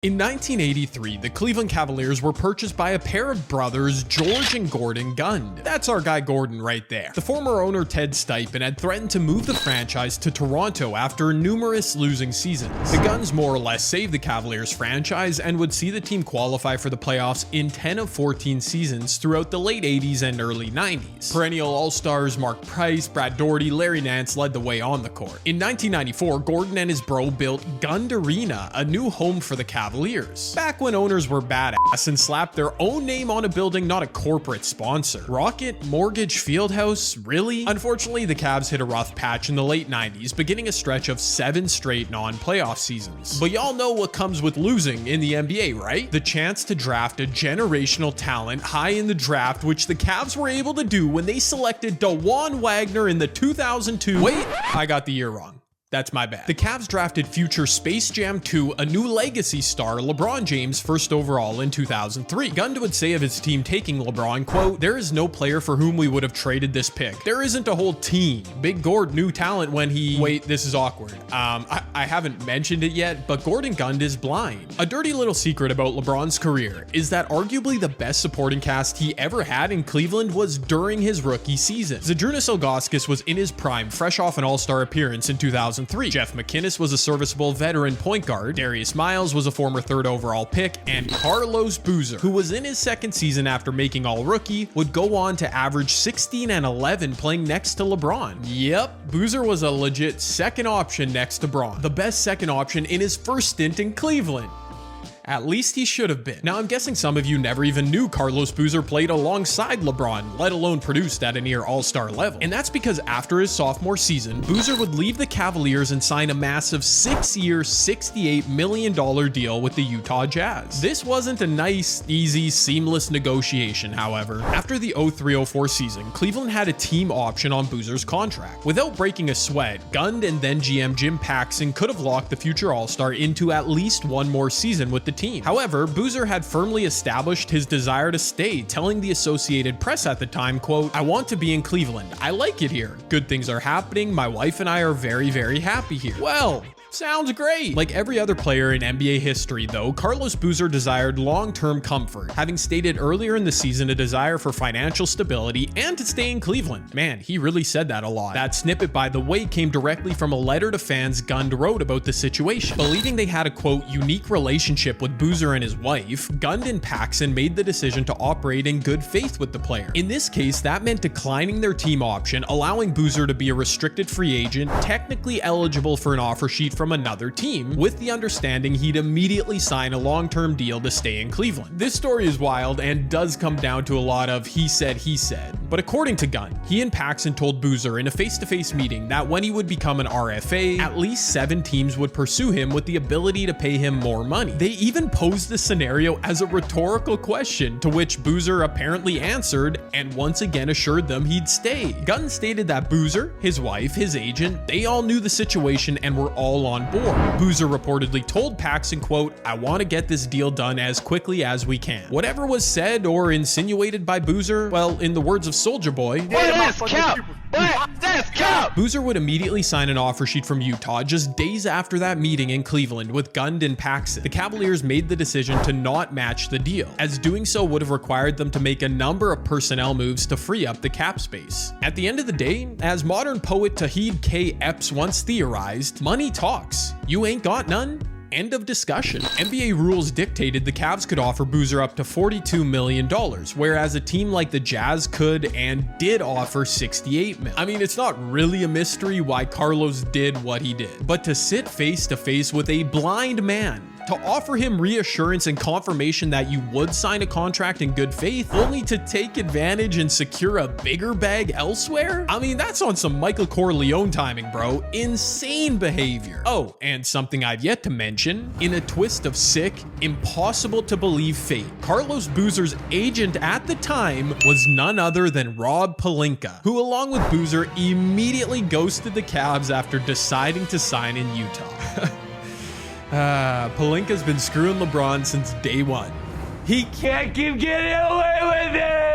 In 1983, the Cleveland Cavaliers were purchased by a pair of brothers, George and Gordon Gund. That's our guy Gordon right there. The former owner Ted Stipin had threatened to move the franchise to Toronto after numerous losing seasons. The Gunds more or less saved the Cavaliers franchise and would see the team qualify for the playoffs in 10 of 14 seasons throughout the late 80s and early 90s. Perennial All-Stars Mark Price, Brad Daugherty, Larry Nance led the way on the court. In 1994, Gordon and his bro built Gund Arena, a new home for the Cavaliers. Back when owners were badass and slapped their own name on a building, not a corporate sponsor. Rocket Mortgage Fieldhouse, really? Unfortunately, the Cavs hit a rough patch in the late 90s, beginning a stretch of 7 straight non-playoff seasons. But y'all know what comes with losing in the NBA, right? The chance to draft a generational talent high in the draft, which the Cavs were able to do when they selected DeJuan Wagner in the 2002... Wait, I got the year wrong. That's my bad. The Cavs drafted future Space Jam 2, a new legacy star, LeBron James, first overall in 2003. Gund would say of his team taking LeBron, quote, "There is no player for whom we would have traded this pick. There isn't a whole team. Big Gord knew talent when he..." Wait, this is awkward. I haven't mentioned it yet, but Gordon Gund is blind. A dirty little secret about LeBron's career is that arguably the best supporting cast he ever had in Cleveland was during his rookie season. Zydrunas Ilgauskas was in his prime, fresh off an all-star appearance in 2003. Jeff McInnis was a serviceable veteran point guard, Darius Miles was a former 3rd overall pick, and Carlos Boozer, who was in his 2nd season after making all-rookie, would go on to average 16 and 11 playing next to LeBron. Yep, Boozer was a legit second option next to Bron, the best second option in his first stint in Cleveland. At least he should have been. Now, I'm guessing some of you never even knew Carlos Boozer played alongside LeBron, let alone produced at a near all-star level. And that's because after his sophomore season, Boozer would leave the Cavaliers and sign a massive 6-year, $68 million deal with the Utah Jazz. This wasn't a nice, easy, seamless negotiation, however. After the 03-04 season, Cleveland had a team option on Boozer's contract. Without breaking a sweat, Gund and then GM Jim Paxson could have locked the future all-star into at least one more season with the team. However, Boozer had firmly established his desire to stay, telling the Associated Press at the time, quote, "I want to be in Cleveland. I like it here. Good things are happening. My wife and I are very, very happy here." Well, sounds great. Like every other player in NBA history, though, Carlos Boozer desired long-term comfort, having stated earlier in the season a desire for financial stability and to stay in Cleveland. Man, he really said that a lot. That snippet, by the way, came directly from a letter to fans Gund wrote about the situation. Believing they had a, quote, "unique relationship with Boozer and his wife," Gund and Paxson made the decision to operate in good faith with the player. In this case, that meant declining their team option, allowing Boozer to be a restricted free agent, technically eligible for an offer sheet from another team, with the understanding he'd immediately sign a long-term deal to stay in Cleveland. This story is wild and does come down to a lot of he said, but according to Gund, he and Paxson told Boozer in a face-to-face meeting that when he would become an RFA, at least 7 teams would pursue him with the ability to pay him more money. They even posed the scenario as a rhetorical question, to which Boozer apparently answered and once again assured them he'd stay. Gund stated that Boozer, his wife, his agent, they all knew the situation and were all on board. Boozer reportedly told Paxson, quote, "I want to get this deal done as quickly as we can." Whatever was said or insinuated by Boozer, well, in the words of Soulja Boy, Boozer would immediately sign an offer sheet from Utah just days after that meeting in Cleveland with Gund and Paxson. The Cavaliers made the decision to not match the deal, as doing so would have required them to make a number of personnel moves to free up the cap space. At the end of the day, as modern poet Tahid K. Epps once theorized, money talks. You ain't got none? End of discussion. NBA rules dictated the Cavs could offer Boozer up to $42 million, whereas a team like the Jazz could and did offer $68 million. I mean, it's not really a mystery why Carlos did what he did, but to sit face to face with a blind man, to offer him reassurance and confirmation that you would sign a contract in good faith, only to take advantage and secure a bigger bag elsewhere? I mean, that's on some Michael Corleone timing, bro. Insane behavior. Oh, and something I've yet to mention, in a twist of sick, impossible to believe fate, Carlos Boozer's agent at the time was none other than Rob Pelinka, who along with Boozer immediately ghosted the Cavs after deciding to sign in Utah. Pelinka's been screwing LeBron since day one. He can't keep getting away with it!